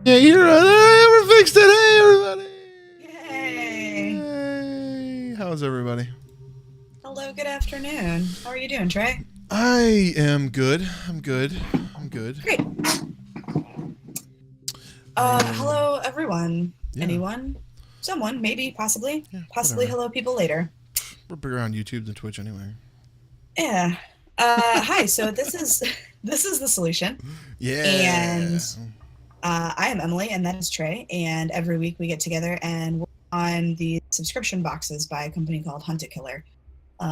Yeah, we fixed it. Hey, everybody. Yay! Hey, how's everybody? Hello, good afternoon. How are you doing, Trey? I am good. I'm good. I'm good. Great. And Hello, everyone. yeah, Anyone? Someone, maybe, possibly. yeah, Possibly whatever. hello people later. We're bigger on YouTube than Twitch anyway. Yeah. Hi, so this is this is the solution. And Yeah. I am Emily and that is Trey. And every week we get together and work on the subscription boxes by a company called Hunt a Killer.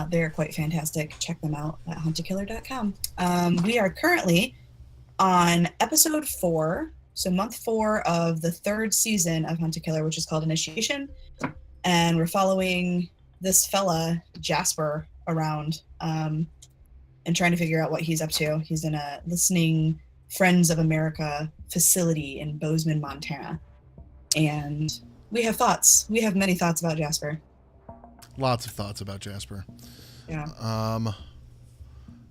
They're quite fantastic. Check them out at huntakiller.com. We are currently on episode 4, so month 4 of the 3rd season of Hunt a Killer, which is called Initiation. And we're following this fella, Jasper, around and trying to figure out what he's up to. He's in a listening Friends of America facility in Bozeman, Montana. And we have thoughts. We have many thoughts about Jasper. Lots of thoughts about Jasper. Yeah.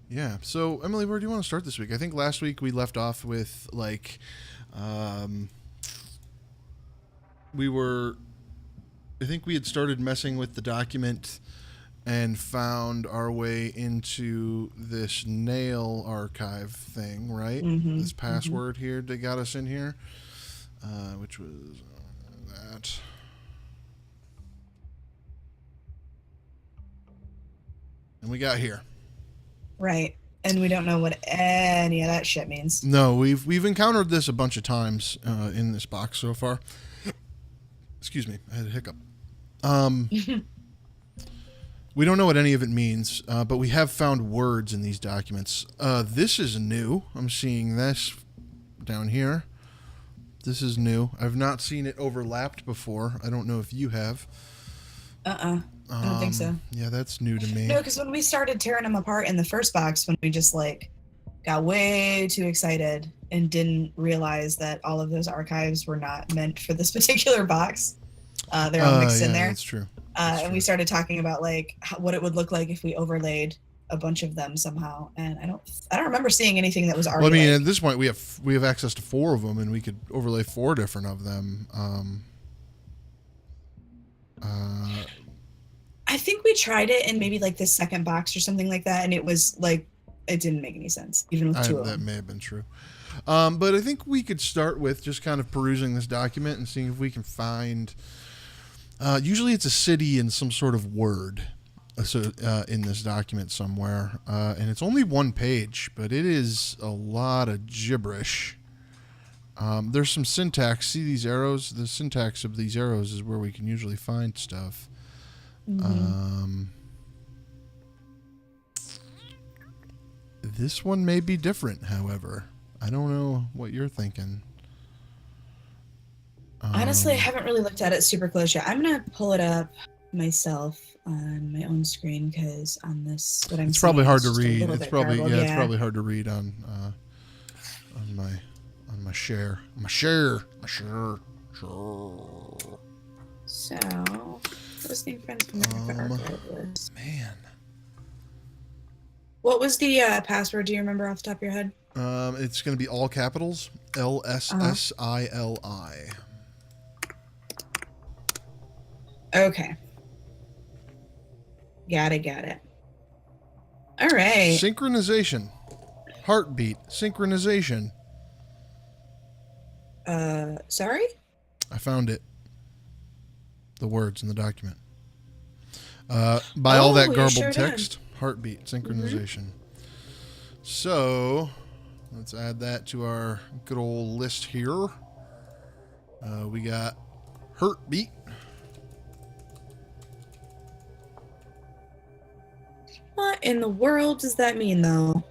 Yeah. So Emily, where do you want to start this week? I think last week we left off with we were. I think we had started messing with the document and found our way into this nail archive thing, right? Mm-hmm. This password here that got us in here, which was that. And we got here. Right. And we don't know what any of that shit means. No, we've encountered this a bunch of times in this box so far. Excuse me, I had a hiccup. We don't know what any of it means, but we have found words in these documents. This is new. I'm seeing this down here. This is new. I've not seen it overlapped before. I don't know if you have. I don't think so. Yeah, that's new to me. No, because when we started tearing them apart in the first box, when we just got way too excited and didn't realize that all of those archives were not meant for this particular box. They're all mixed in there. That's true. And we started talking about what it would look like if we overlaid a bunch of them somehow. And I don't remember seeing anything that was already. Well, I mean, at this point we have access to 4 of them, and we could overlay 4 different of them. I think we tried it in maybe the second box or something like that, and it was it didn't make any sense, even with 2 of them. That may have been true. But I think we could start with just kind of perusing this document and seeing if we can find. Usually it's a city in some sort of word in this document somewhere. And it's only 1 page, but it is a lot of gibberish. There's some syntax. See these arrows? The syntax of these arrows is where we can usually find stuff. Mm-hmm. This one may be different, however. I don't know what you're thinking. Honestly, I haven't really looked at it super close yet. I'm gonna pull it up myself on my own screen because on this, what I'm it's probably hard to just read. It's probably hard to read on my share. So, listening friends from America archive list. Man. What was the password? Do you remember off the top of your head? It's going to be all capitals. LSSILI. Okay. Got it. All right. Synchronization. Heartbeat. Synchronization. Sorry? I found it. The words in the document. By all that garbled text, heartbeat, synchronization. So, let's add that to our good old list here. We got heartbeat. What in the world does that mean, though?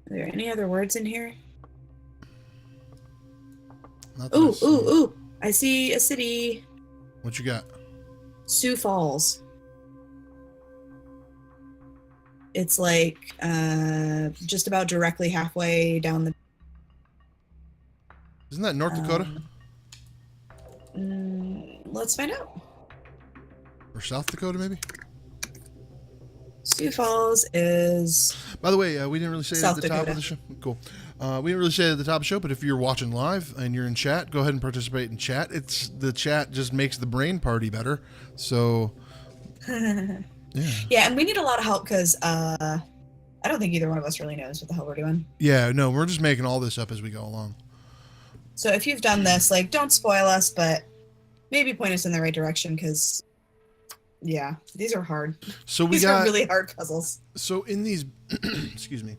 Are there any other words in here? Ooh. I see a city. What you got? Sioux Falls. It's just about directly halfway down the... Isn't that North Dakota? Let's find out. Or South Dakota, maybe? Sioux Falls is By the way, we didn't really say it at South the top Dakota. of the show. Cool. We didn't really say it at the top of the show, but if you're watching live and you're in chat, go ahead and participate in chat. The chat just makes the brain party better. So, yeah. Yeah, and we need a lot of help because I don't think either one of us really knows what the hell we're doing. Yeah, no, we're just making all this up as we go along. So if you've done this, like, don't spoil us, but maybe point us in the right direction because, yeah, these are hard. So These are really hard puzzles. So in these, excuse me,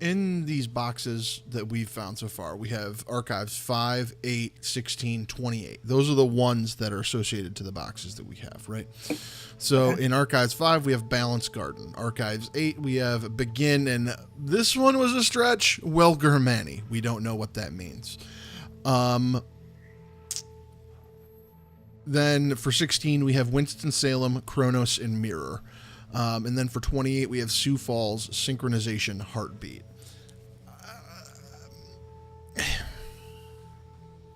in these boxes that we've found so far, we have archives 5, 8, 16, 28. Those are the ones that are associated to the boxes that we have, right? So in archives 5, we have Balanced Garden. Archives 8, we have Begin, and this one was a stretch, Welgermani. We don't know what that means. Then for 16, we have Winston-Salem, Kronos, and Mirror. And then for 28, we have Sioux Falls, Synchronization, Heartbeat.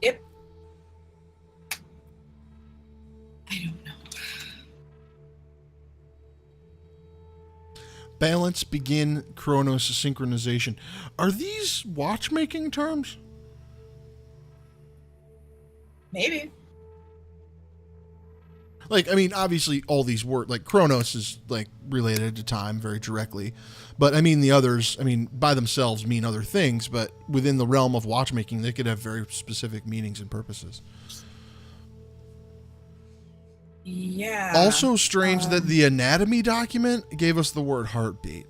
Yep. I don't know. Balance, Begin, Kronos, Synchronization. Are these watchmaking terms? Maybe. Like, I mean, obviously all these words, like Kronos is like related to time very directly, but I mean the others, I mean by themselves mean other things, but within the realm of watchmaking, they could have very specific meanings and purposes. Yeah. Also strange that the anatomy document gave us the word heartbeat.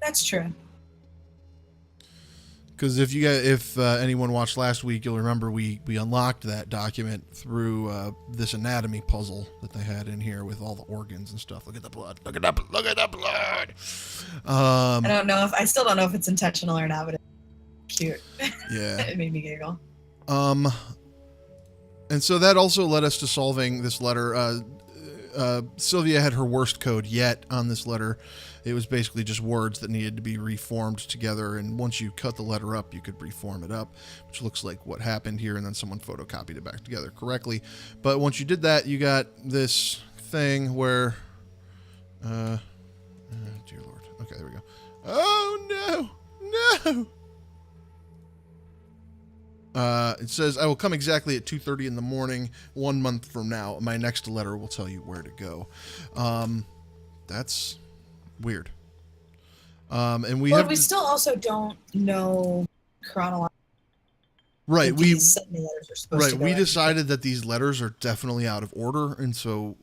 That's true. Because if anyone watched last week, you'll remember we unlocked that document through this anatomy puzzle that they had in here with all the organs and stuff. Look at the blood. Look at that. Look at the blood. I still don't know if it's intentional or not, but it's cute. Yeah. It made me giggle. And so that also led us to solving this letter. Sylvia had her worst code yet on this letter. It was basically just words that needed to be reformed together, and once you cut the letter up, you could reform it up, which looks like what happened here, and then someone photocopied it back together correctly. But once you did that, you got this thing where... dear Lord. Okay, there we go. Oh, no! No! It says, I will come exactly at 2:30 in the morning, 1 month from now. My next letter will tell you where to go. That's weird. And we still also don't know chronologically. Right, we we decided that these letters are definitely out of order, and so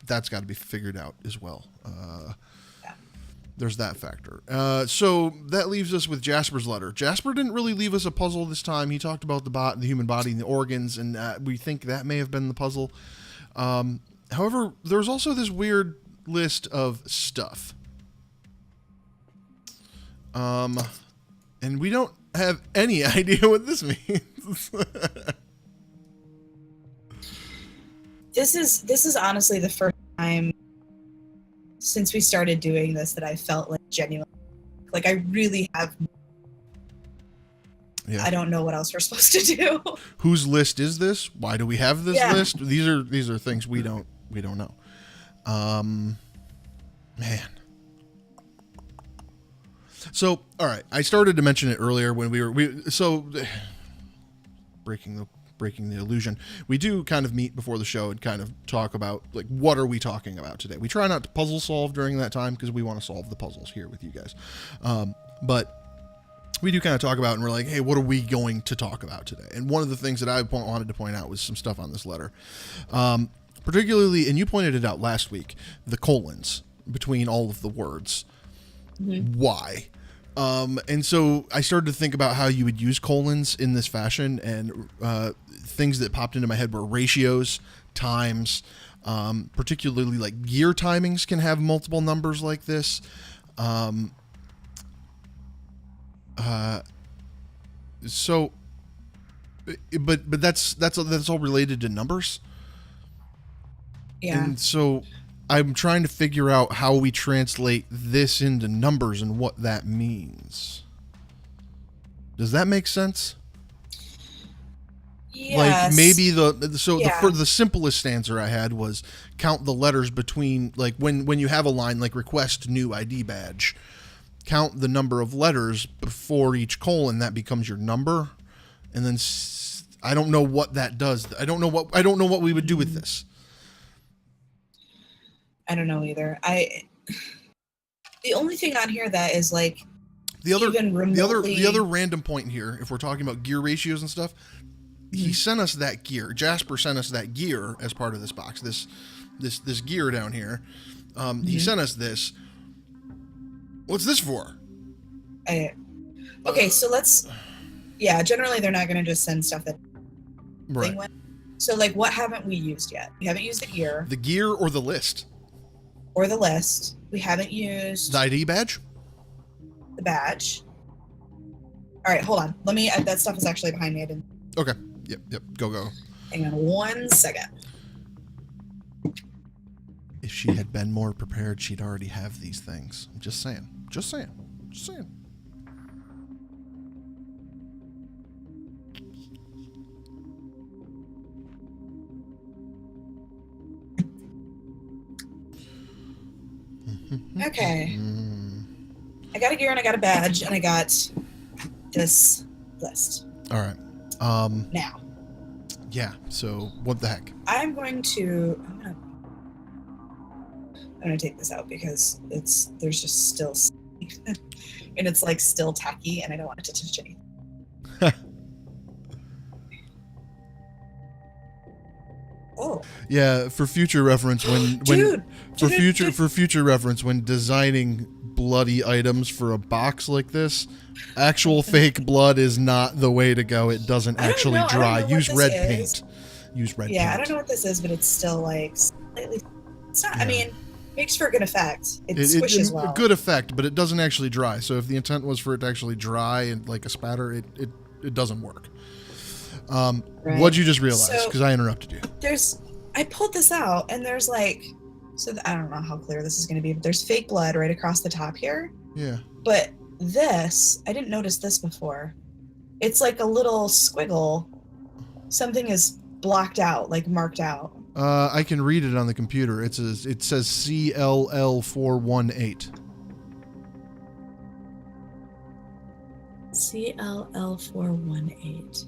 that's got to be figured out as well. There's that factor. So that leaves us with Jasper's letter. Jasper didn't really leave us a puzzle this time. He talked about the human body and the organs, and we think that may have been the puzzle. However, there's also this weird list of stuff. And we don't have any idea what this means. This is honestly the first time since we started doing this that I felt like genuinely, like I really have. Yeah. I don't know what else we're supposed to do. Whose list is this? Why do we have this list? These are things we don't know. Man. So, all right, I started to mention it earlier when breaking the illusion. We do kind of meet before the show and kind of talk about like what are we talking about today. We try not to puzzle solve during that time because we want to solve the puzzles here with you guys. But we do kind of talk about and we're like, hey, what are we going to talk about today? And one of the things that I wanted to point out was some stuff on this letter. Particularly, and you pointed it out last week, the colons between all of the words. Mm-hmm. Why? And so I started to think about how you would use colons in this fashion, and things that popped into my head were ratios, times, particularly like gear timings can have multiple numbers like this. So, but that's all related to numbers. Yeah. And so I'm trying to figure out how we translate this into numbers and what that means. Does that make sense? Like Yes. maybe Yeah. the simplest answer I had was count the letters between, like when you have a line like request new ID badge, count the number of letters before each colon, that becomes your number, and then I don't know what that does. I don't know what we would do with this. I don't know either. The only thing on here that is like The other the other random point here, if we're talking about gear ratios and stuff, he sent us that gear. Jasper sent us that gear as part of this box. This gear down here. He sent us this. What's this for? Okay, so let's. Yeah, generally they're not going to just send stuff that. Right. So like, what haven't we used yet? We haven't used the gear. The gear or the list. Or the list. We haven't used the ID badge. The badge. All right, hold on. Let me. That stuff is actually behind me. Okay. Yep. Go. Hang on 1 second. If she had been more prepared, she'd already have these things. I'm just saying. Okay. I got a gear and I got a badge and I got this list. All right. Now. Yeah. So what the heck? I'm gonna take this out because there's just still and it's like still tacky and I don't want it to touch anything. Oh. Yeah, for future reference for future reference when designing bloody items for a box like this, actual fake blood is not the way to go. It doesn't actually dry. Use red paint. Yeah, I don't know what this is, but it's still like slightly. It's not. Yeah. I mean, makes for a good effect. It squishes well. A good effect, but it doesn't actually dry. So if the intent was for it to actually dry and like a spatter, it doesn't work. Right. What'd you just realize? Because I interrupted you. I pulled this out, and there's like, I don't know how clear this is going to be, but there's fake blood right across the top here. Yeah. But this, I didn't notice this before. It's like a little squiggle. Something is blocked out, like marked out. I can read it on the computer. It says CLL418. CLL418.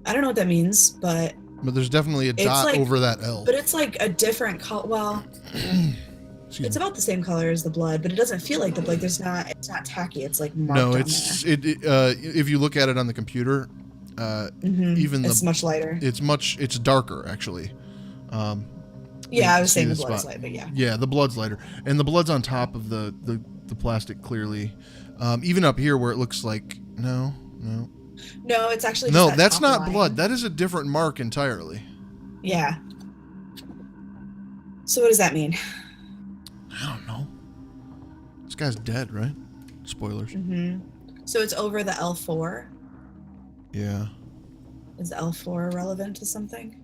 I don't know what that means, but there's definitely a dot over that L. But it's like a different color. Well, it's about the same color as the blood, but it doesn't feel like the blood. It's not tacky. It's like marked. No, if you look at it on the computer, it's much lighter. It's darker actually. Yeah, I was saying the blood is light, but yeah. Yeah, the blood's lighter, and the blood's on top of the plastic clearly. Even up here where it looks like no, it's actually just that's not line. Blood. That is a different mark entirely. Yeah. So what does that mean? I don't know. This guy's dead, right? Spoilers. So it's over the L4. Yeah. Is L4 relevant to something?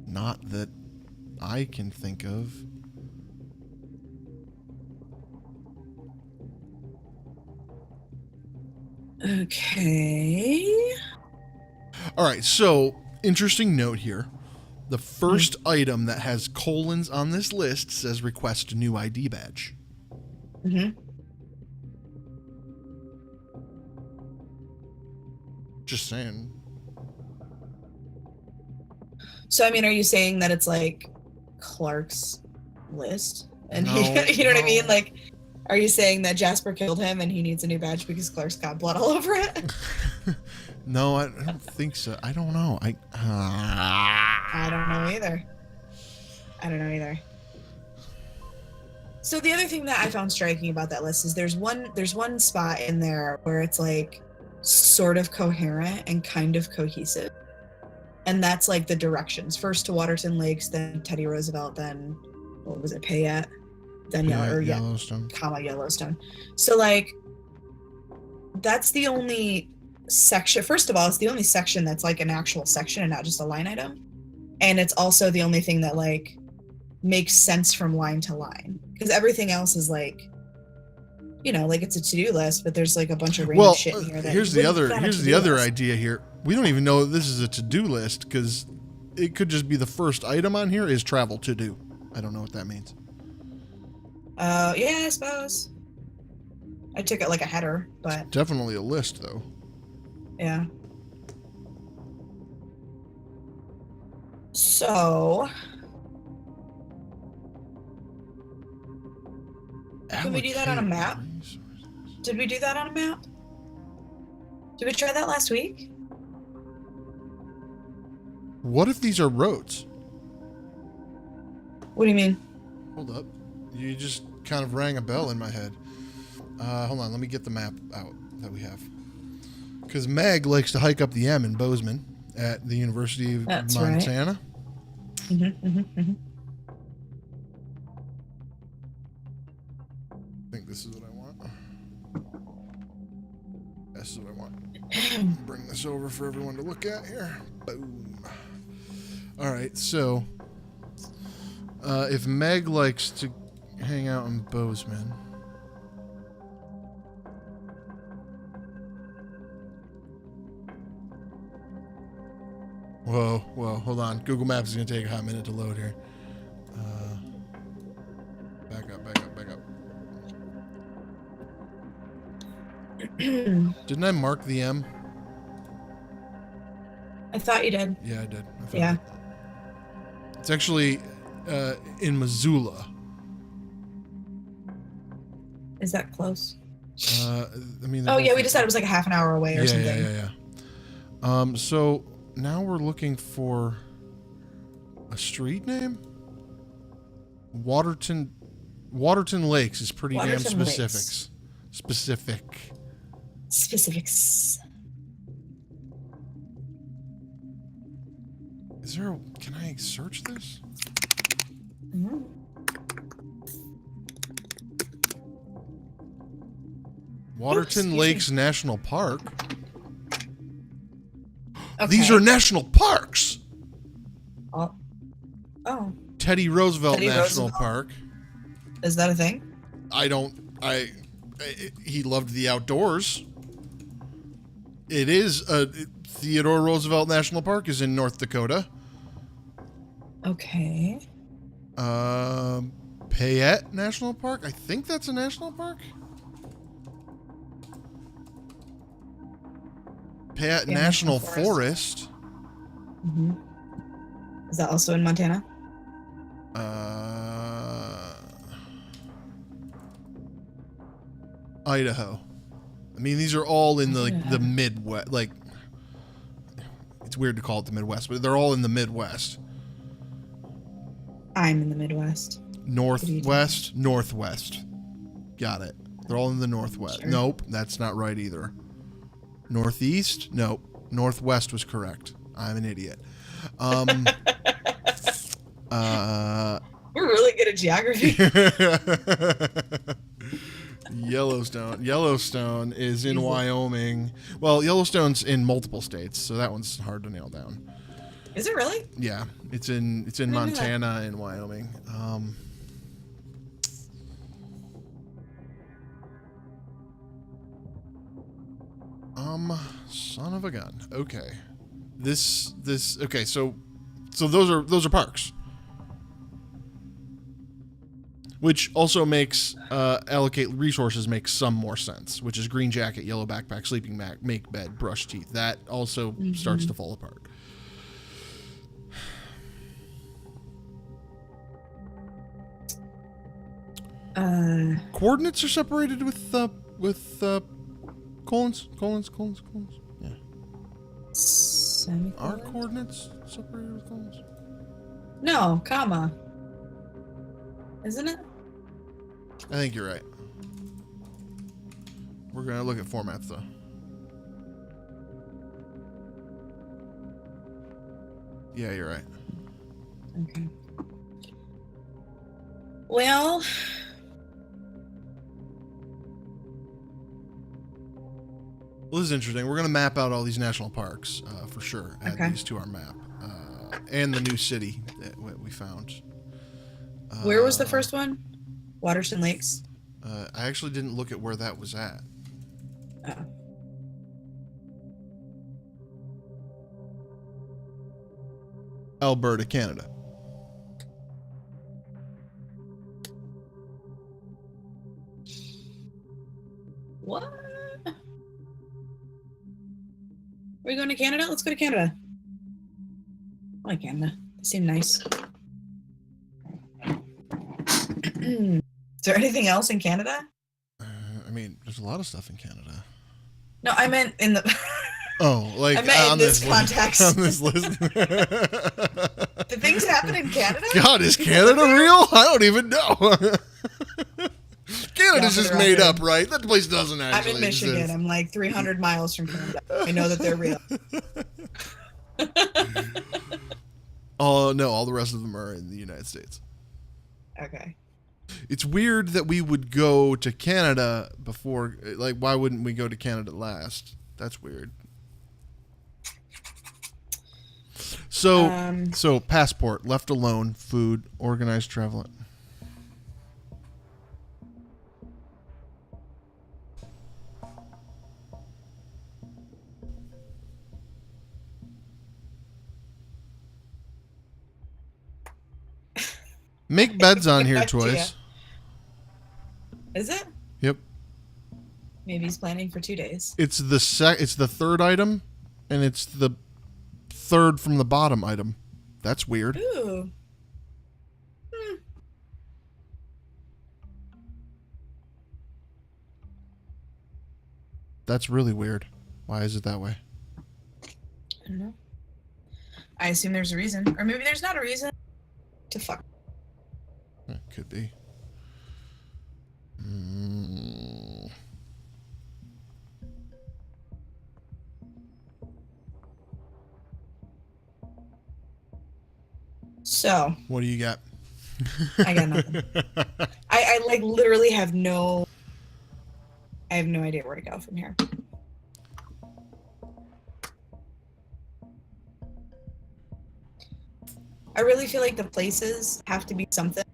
Not that I can think of. Okay. All right, so interesting note here. The first item that has colons on this list says request new ID badge. Just saying. So, I mean, are you saying that it's like Clark's list? And you know what I mean? Like, are you saying that Jasper killed him and he needs a new badge because Clark's got blood all over it? No, I don't think so. I don't know. I don't know either. So the other thing that I found striking about that list is there's one spot in there where it's like sort of coherent and kind of cohesive. And that's like the directions. First to Waterton Lakes, then Teddy Roosevelt, then what was it, Payette? Then Yellowstone. Yellowstone. So like that's the only section. First of all, it's the only section that's like an actual section and not just a line item. And it's also the only thing that like makes sense from line to line. Because everything else is like, like it's a to-do list, but there's like a bunch of random shit in here. Here's the other idea here. We don't even know that this is a to-do list because it could just be the first item on here is travel to do. I don't know what that means. Yeah, I suppose. I took it like a header, but Definitely a list, though. yeah. So, can we do that on a map? Did we do that on a map? Did we try that last week? What if these are roads? What do you mean? Hold up. You just kind of rang a bell in my head. Hold on, let me get the map out that we have. Because Meg likes to hike up the M in Bozeman at the University of Montana. Right. Mm-hmm. I think this is what I want. This is what I want. Bring this over for everyone to look at here. Boom. All right, so if Meg likes to hang out in Bozeman, whoa, hold on. Google Maps is going to take a hot minute to load here. Back up. Didn't I mark the M? I thought you did. Yeah, I did. Yeah. It's actually in Missoula. Is that close? I mean. Oh yeah, we decided it was like a half an hour away or something. Yeah. So now we're looking for a street name. Waterton Lakes is pretty damn specifics. Specifics. Is there? Can I search this? Mm-hmm. Waterton Lakes National Park. Okay. These are national parks. Oh. Teddy Roosevelt National Park. Is that a thing? He loved the outdoors. It is Theodore Roosevelt National Park is in North Dakota. Okay. Payette National Park. I think that's a national park. Payette National Forest. Mm-hmm. Is that also in Montana? Idaho. I mean, these are all in the Midwest. Like, it's weird to call it the Midwest, but they're all in the Midwest. I'm in the Midwest. Northwest. Got it. They're all in the Northwest. Sure. Nope, that's not right either. Northeast? Nope. Northwest was correct. I'm an idiot. We're really good at geography. Yellowstone is in Wyoming. Well, Yellowstone's in multiple states, so that one's hard to nail down. Is it really? Yeah, it's in Montana and Wyoming. Son of a gun. Okay. Okay, so those are parks. Which also makes allocate resources makes some more sense, which is green jacket, yellow backpack, sleeping mat, make bed, brush teeth. That also starts to fall apart. Coordinates are separated with colons. Yeah. Semicolon? Are coordinates separated with colons? No, comma. Isn't it? I think you're right. We're going to look at formats, though. Yeah, you're right. Okay. Well, this is interesting. We're going to map out all these national parks for sure. Add these to our map. And the new city that we found. Where was the first one? Waterton Lakes? I actually didn't look at where that was at. Oh. Alberta, Canada. What? Are we going to Canada? Let's go to Canada. I like Canada. They seem nice. Is there anything else in Canada? I mean, there's a lot of stuff in Canada. No, I meant in the... Oh, like I meant on in this list, context. on this list. Did things happen in Canada? God, is Canada real? I don't even know. Canada's just made up, right? That place doesn't actually I'm in Michigan. exist. I'm like 300 miles from Canada. I know that they're real. Oh, no, all the rest of them are in the United States. Okay. It's weird that we would go to Canada before, like, why wouldn't we go to Canada last? That's weird. So passport, left alone, food, organized travel. Make beds on here twice. Is it? Yep. Maybe he's planning for 2 days. It's the third item, and it's the third from the bottom item. That's weird. Ooh. That's really weird. Why is it that way? I don't know. I assume there's a reason. Or maybe there's not a reason to fuck. It could be. So. What do you got? I got nothing. I like literally have no... I have no idea where to go from here. I really feel like the places have to be something.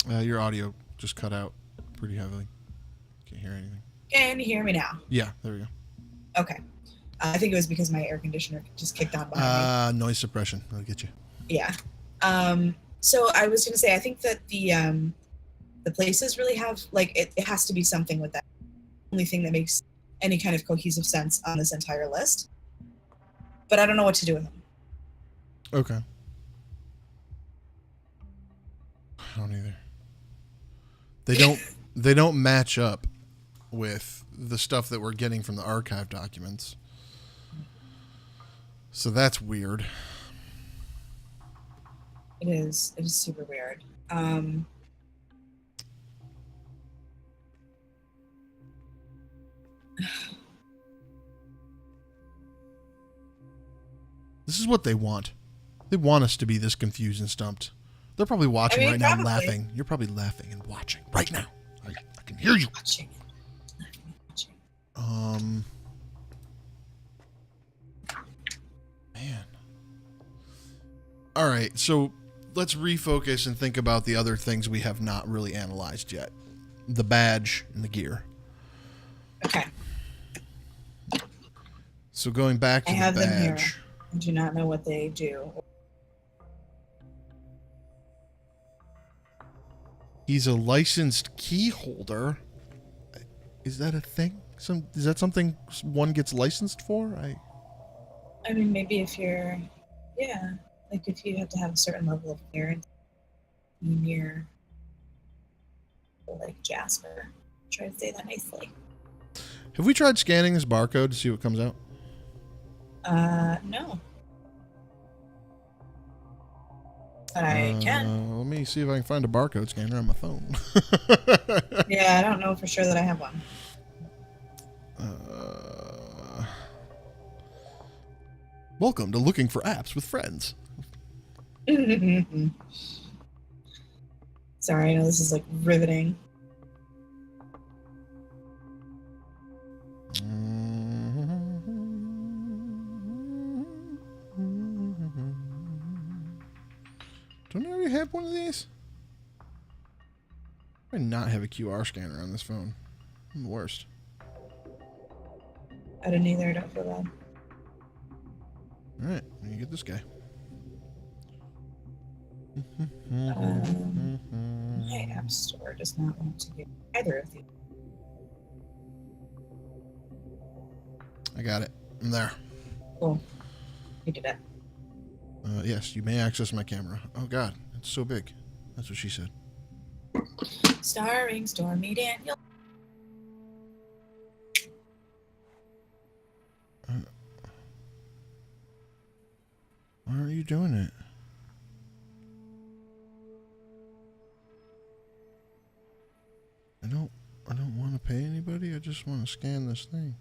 Your audio just cut out pretty heavily. Can't hear anything. Can you hear me now? Yeah, there we go. Okay. I think it was because my air conditioner just kicked on behind me. Noise suppression. I'll get you. Yeah. So I was going to say, I think that the places really have, like, it has to be something with that. Only thing that makes any kind of cohesive sense on this entire list. But I don't know what to do with them. Okay. I don't either. They don't match up with the stuff that we're getting from the archive documents. So that's weird. It is super weird. This is what they want. They want us to be this confused and stumped. They're probably watching right now and laughing. You're probably laughing and watching right now. I can hear you. Watching. Man. All right, so let's refocus and think about the other things we have not really analyzed yet. The badge and the gear. Okay. So going back to the badge. I have them here. I do not know what they do. He's a licensed key holder. Is that a thing? Is that something one gets licensed for? I mean, maybe if you're, yeah, like if you have to have a certain level of clearance near, like Jasper. Try to say that nicely. Have we tried scanning this barcode to see what comes out? No. But I can. Let me see if I can find a barcode scanner on my phone. Yeah, I don't know for sure that I have one. Welcome to Looking for Apps with Friends. Sorry, I know this is like riveting. Don't I already have one of these? I not have a QR scanner on this phone. I'm the worst. I don't either. I don't feel bad. All right, you get this guy. My app store does not want to do either of these. I got it. I'm there. Cool. You did it. Yes, you may access my camera. Oh God, it's so big. That's what she said. Starring Stormy Daniels. Why are you doing it? I don't want to pay anybody. I just want to scan this thing.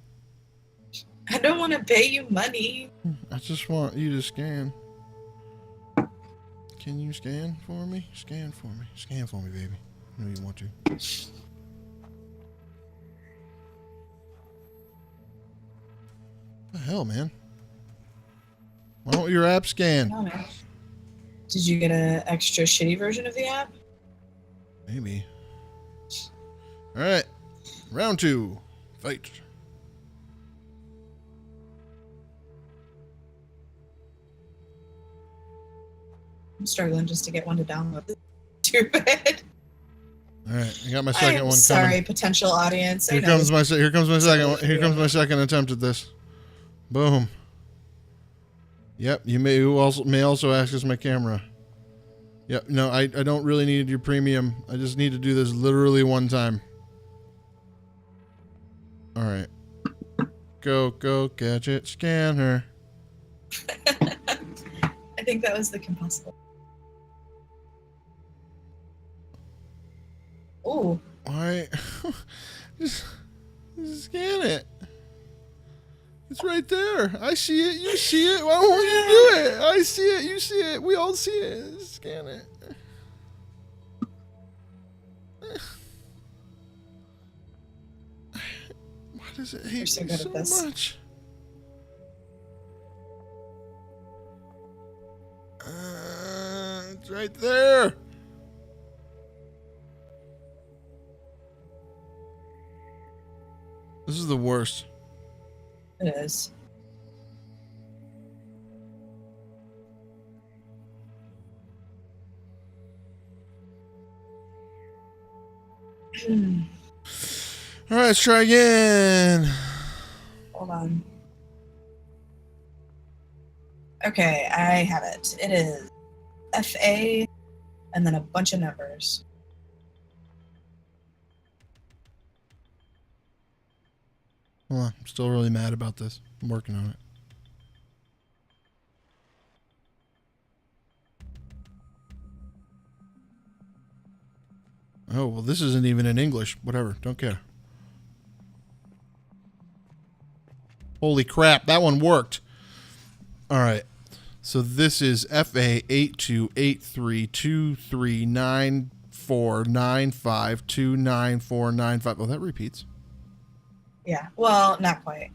I don't want to pay you money. I just want you to scan. Can you scan for me? Scan for me. Scan for me, baby. I know you want to. What the hell, man? Why don't your app scan? Oh, man. Did you get an extra shitty version of the app? Maybe. All right. Round 2. Fight. I'm struggling just to get one to download. This is too bad. All right, I got my second one Sorry, coming. potential audience. Here comes my second one. Here comes my second attempt at this. Boom. Yep, you may also access my camera. Yep, no, I don't really need your premium. I just need to do this literally one time. All right. Go, gadget, scan her. I think that was the combustible. Oh. Why? just scan it. It's right there. I see it. You see it. Why won't you do it? I see it. You see it. We all see it. Scan it. Why does it hate me so much? It's right there. This is the worst. It is. All right, let's try again. Hold on. Okay, I have it. It is FA and then a bunch of numbers. Hold on, I'm still really mad about this. I'm working on it. Oh, well, this isn't even in English. Whatever, don't care. Holy crap, that one worked. All right. So this is FA 8283239495294995. Oh, that repeats. Yeah. Well, not quite.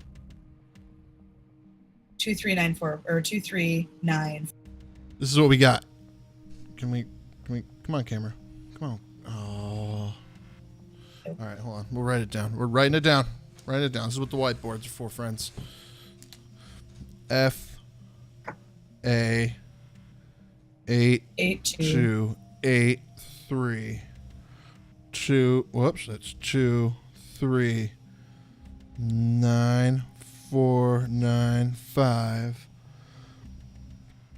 2394 or 239. This is what we got. Can we come on, camera. Come on. Oh. All right, hold on. We'll write it down. We're writing it down. Write it down. This is what the whiteboards are for, friends. F A 8283 2. Whoops, that's 2399495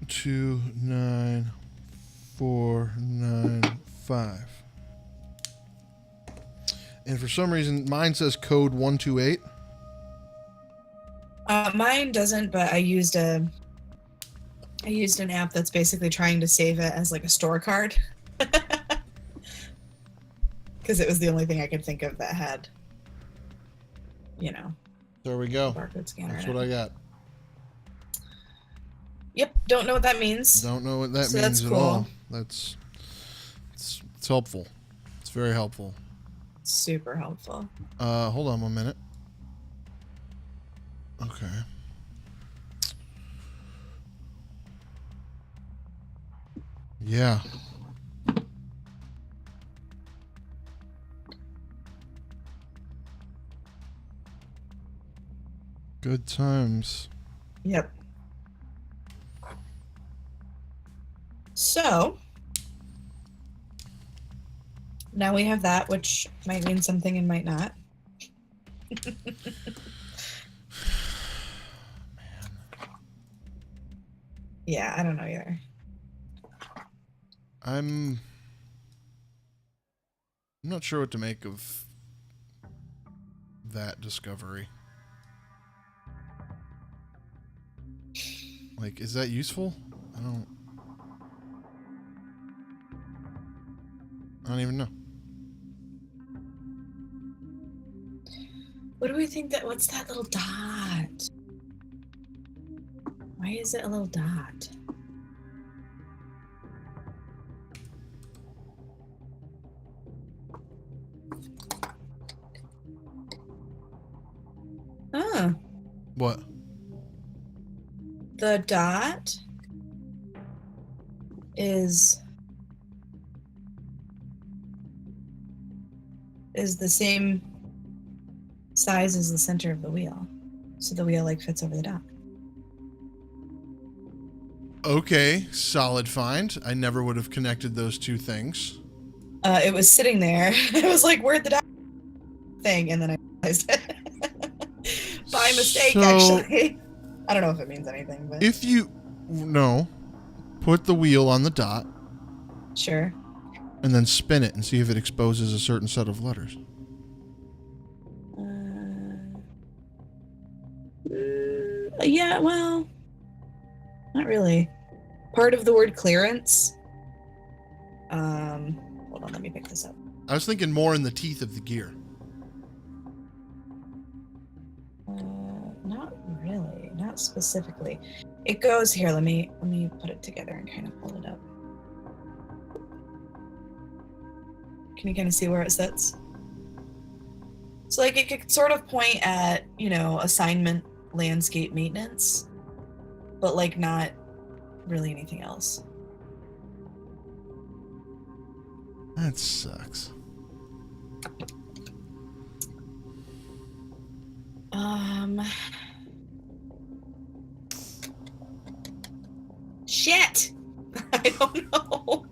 29495. And for some reason, mine says code 128. Mine doesn't, but I used an app that's basically trying to save it as like a store card. Because it was the only thing I could think of that had, There we go. barcode scanner. That's what I got. Yep, don't know what that means. Don't know what that So means that's at cool. all. It's helpful. It's very helpful. Super helpful. Hold on 1 minute. Okay. Yeah. Good times. Yep. So now we have that, which might mean something and might not. Yeah, I don't know either. I'm not sure what to make of that discovery. Like, is that useful? I don't even know. What do we think that? What's that little dot? Why is it a little dot? Oh. What? The dot is the same size as the center of the wheel. So the wheel like fits over the dot. Okay, solid find. I never would have connected those two things. It was sitting there. It was like, where'd the dot thing? And then I realized it. By mistake, So, actually. I don't know if it means anything, but if you... No. Put the wheel on the dot sure. and then spin it and see if it exposes a certain set of letters. Yeah, well, not really. Part of the word clearance. Hold on, let me pick this up. I was thinking more in the teeth of the gear. Not really, not specifically. It goes here. Let me put it together and kind of pull it up. Can you kind of see where it sits? So like it could sort of point at, assignment, landscape maintenance, but like not really anything else. That sucks. Shit! I don't know.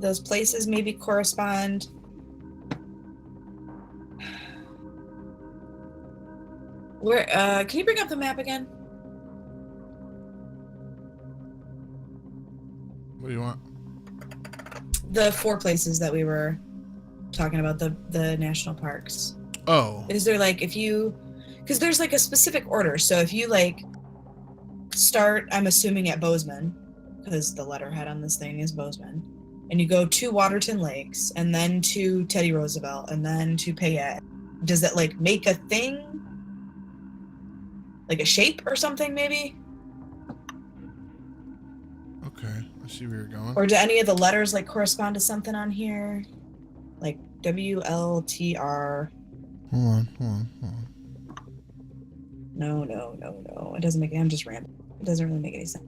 Those places maybe correspond. Where, can you bring up the map again? What do you want? The 4 places that we were talking about, the national parks. Oh. Is there like, because there's like a specific order. So if you like start, I'm assuming at Bozeman, because the letterhead on this thing is Bozeman, and you go to Waterton Lakes, and then to Teddy Roosevelt, and then to Payette, does that like make a thing? Like a shape or something, maybe? Okay, I see where you're going. Or do any of the letters like correspond to something on here? Like WLTR. Hold on. No. It doesn't make. I'm just rambling. It doesn't really make any sense.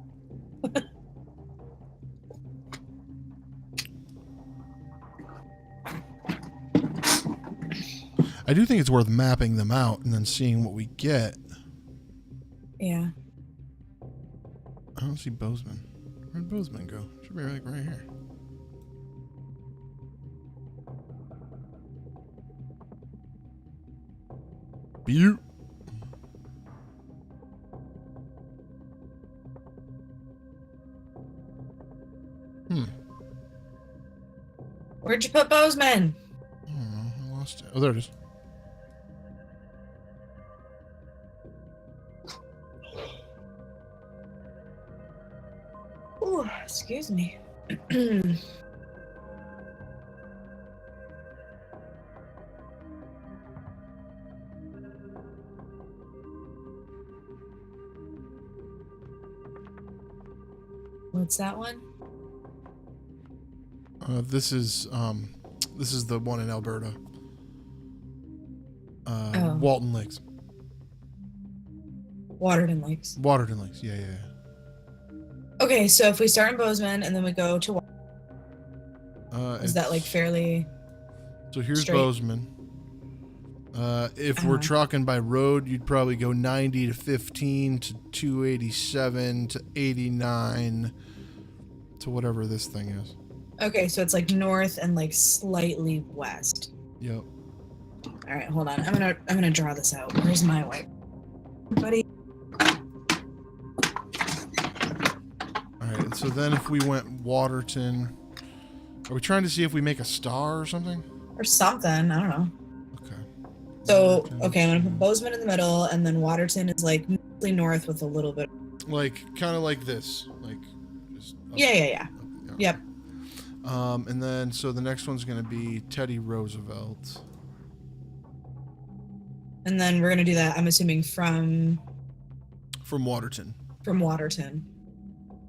I do think it's worth mapping them out and then seeing what we get. Yeah. I don't see Bozeman. Where'd Bozeman go? Should be like right here. Butte. Where'd you put Bozeman? I don't know. I lost it. Oh, there it is. Ooh, excuse me. What's that one? This is the one in Alberta. Walton Lakes. Waterton Lakes. Waterton Lakes. Yeah. Okay, so if we start in Bozeman and then we go to is that like fairly So here's straight? Bozeman. If we're trucking by road, you'd probably go 90 to 15 to 287 to 89 to whatever this thing is. Okay, so it's like north and like slightly west. Yep. All right, hold on. I'm gonna draw this out. Where's my white buddy? All right, and so then if we went Waterton, are we trying to see if we make a star or something? Or something. I don't know. Okay. So, okay, I'm gonna put Bozeman in the middle, and then Waterton is like mostly north with a little bit. Like, kind of like this. Like, just up, Yeah. up, Yep. And then, so the next one's going to be Teddy Roosevelt. And then we're gonna do that, I'm assuming, from Waterton. From Waterton.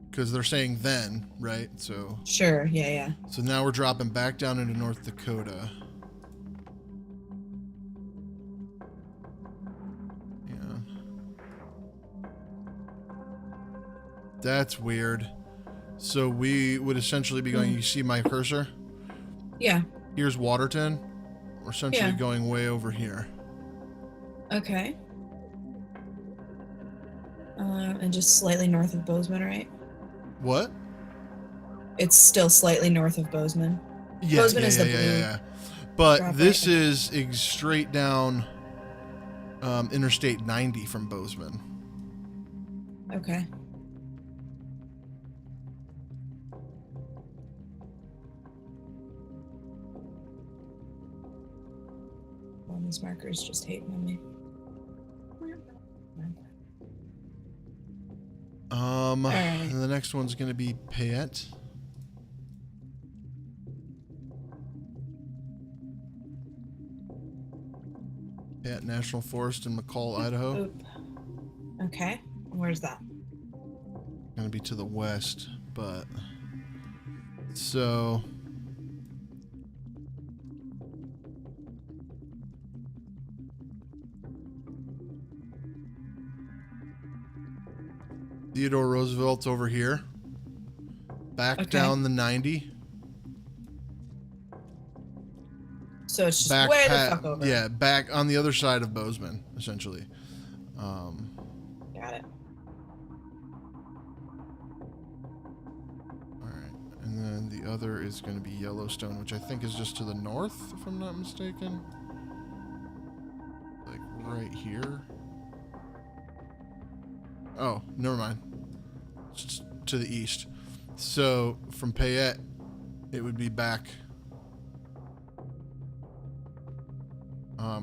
Because they're saying then, right? So. Sure, yeah. So now we're dropping back down into North Dakota. Yeah. That's weird. So we would essentially be going, you see my cursor? Yeah. Here's Waterton. We're essentially going way over here. Okay. And just slightly north of Bozeman, right? What? It's still slightly north of Bozeman. Yeah, Bozeman is the blue. Yeah. But Drop this right. is straight down Interstate 90 from Bozeman. Okay. Well, these markers just hating on me. right. And the next one's going to be Payette. Payette National Forest in McCall, Idaho. Oop. Okay. Where's that? Going to be to the west, but so Theodore Roosevelt's over here. Back down the 90. So it's just back way the fuck over. Yeah, back on the other side of Bozeman, essentially. Got it. Alright, and then the other is going to be Yellowstone, which I think is just to the north, if I'm not mistaken. Like, right here. Oh, never mind. It's to the east. So, from Payette, it would be back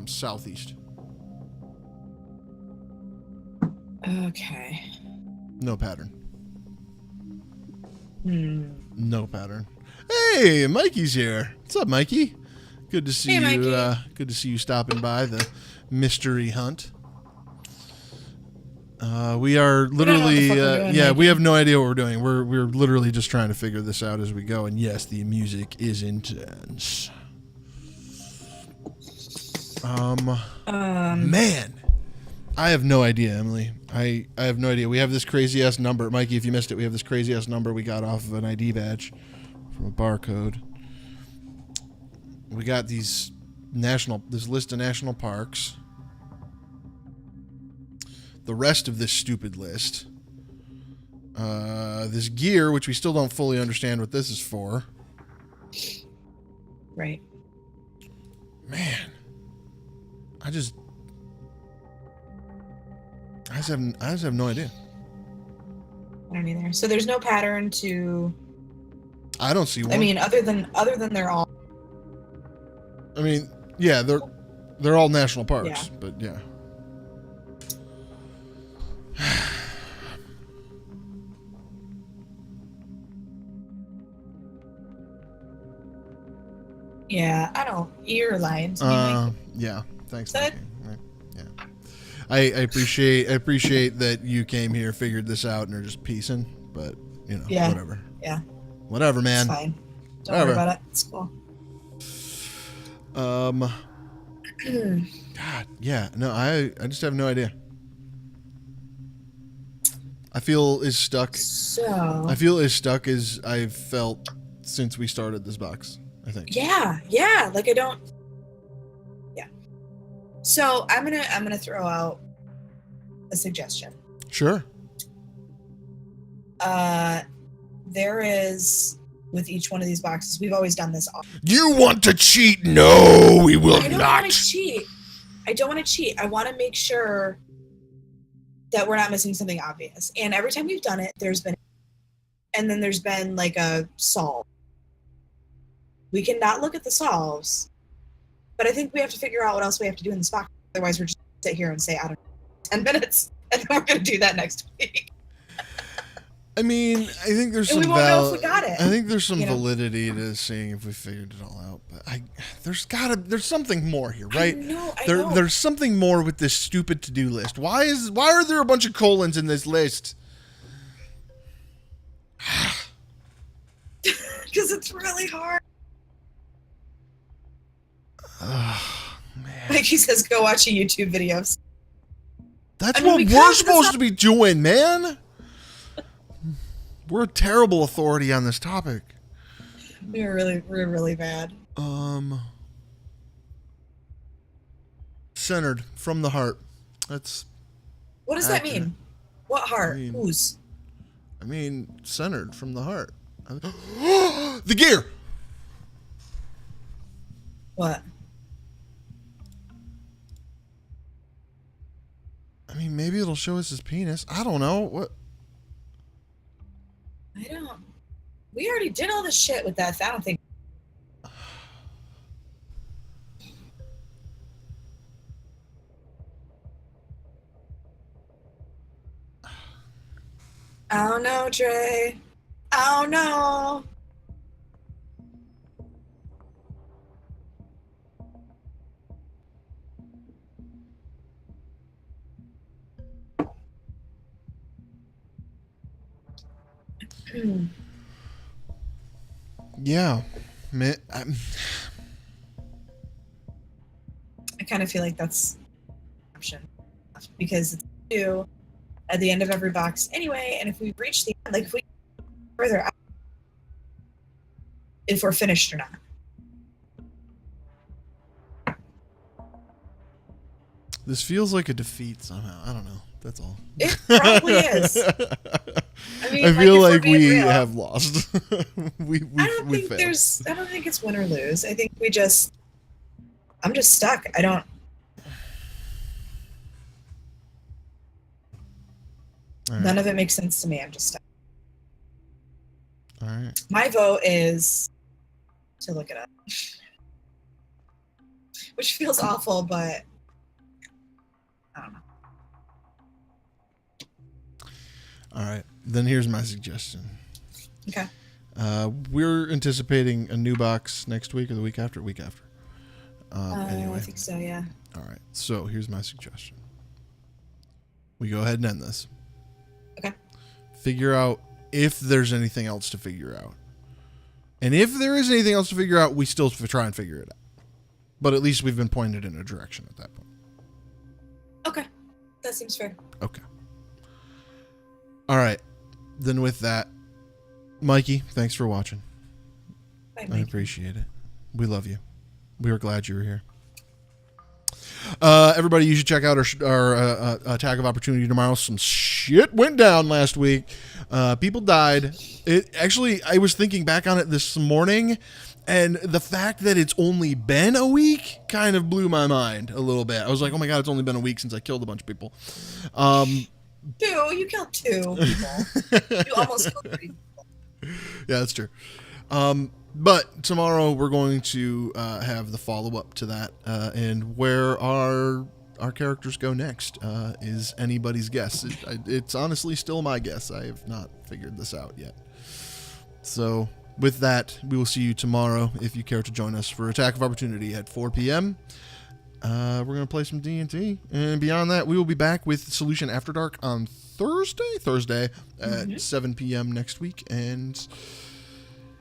southeast. Okay. No pattern. Hmm. No pattern. Hey, Mikey's here. What's up, Mikey? Good to see Hey, you. Mikey. Good to see you stopping by the mystery hunt. We are literally, we have no idea what we're doing. We're literally just trying to figure this out as we go. And yes, the music is intense. Man, I have no idea, Emily. I have no idea. We have this crazy ass number, Mikey. If you missed it, we have this crazy ass number we got off of an ID badge from a barcode. We got this list of national parks. The rest of this stupid list. This gear, which we still don't fully understand what this is for. Right. Man. I just have no idea. I don't either. So there's no pattern to. I don't see one. I mean, other than they're all. I mean, yeah, they're all national parks, Yeah. but yeah. Yeah, I don't. You're lying to me. Mike. Yeah. Thanks. That- Mikey. Yeah. I appreciate that you came here, figured this out, and are just piecing. But Yeah. whatever. Yeah. Whatever, man. It's fine. Don't Whatever. worry about it. It's cool. God, yeah. No, I just have no idea. I feel as stuck. So. I feel as stuck as I've felt since we started this box, I think. Yeah. Like I don't. Yeah. So I'm gonna throw out a suggestion. Sure. There is, with each one of these boxes, we've always done this. You want to cheat? No, we will I don't not. want to cheat. I don't want to cheat. I want to make sure that we're not missing something obvious. And every time we've done it, there's been like a solve. We cannot look at the solves, but I think we have to figure out what else we have to do in this box. Otherwise, we're just going to sit here and say, I don't know, 10 minutes, and then we're going to do that next week. I mean, I think there's and some we won't know if we got it. I think there's some validity to seeing if we figured it all out, but there's something more here, right? I know. There's something more with this stupid to-do list. Why are there a bunch of colons in this list? Because it's really hard. Oh, man. Like he says, go watch a YouTube video. That's what we're supposed to be doing, man. We're a terrible authority on this topic. We're really bad. Centered from the heart. That's. What does that mean? What heart? Whose? I mean, centered from the heart. The gear. What? I mean, maybe it'll show us his penis. I don't know. What? We already did all this shit with that. I don't think. I don't know, Trey. I don't know. Yeah, man. I kind of feel like that's an option because it's due at the end of every box anyway. And if we reach the end, like if we further out, if we're finished or not. This feels like a defeat somehow. I don't know. That's all. It probably is. I mean, I feel like we real, have lost. I don't think it's win or lose. I think I'm just stuck. None of it makes sense to me. I'm just stuck. All right. My vote is to look it up, which feels awful, but I don't know. All right. Then here's my suggestion. Okay. We're anticipating a new box next week or the week after. Anyway. I think so, yeah. All right. So here's my suggestion. We go ahead and end this. Okay. Figure out if there's anything else to figure out. And if there is anything else to figure out, we still try and figure it out. But at least we've been pointed in a direction at that point. Okay. That seems fair. Okay. All right. Then with that, Mikey, thanks for watching. Bye, I Mikey. appreciate it. We love you. We were glad you were here. Everybody, you should check out our Attack of Opportunity tomorrow. Some shit went down last week. People died. I was thinking back on it this morning, and the fact that it's only been a week kind of blew my mind a little bit. I was like, oh my God, it's only been a week since I killed a bunch of people. You killed 2 people. You almost killed 3 people. Yeah, that's true. But tomorrow we're going to have the follow-up to that, and where our characters go next is anybody's guess. It's honestly still my guess. I have not figured this out yet. So with that, we will see you tomorrow if you care to join us for Attack of Opportunity at 4 p.m. We're going to play some D&T, and beyond that, we will be back with Solution After Dark on Thursday at 7 p.m. next week, and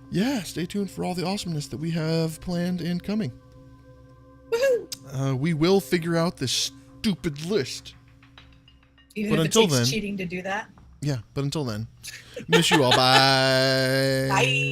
yeah, stay tuned for all the awesomeness that we have planned and coming. We will figure out this stupid list. Even if it takes cheating to do that? Yeah, but until then, miss you all. Bye. Bye.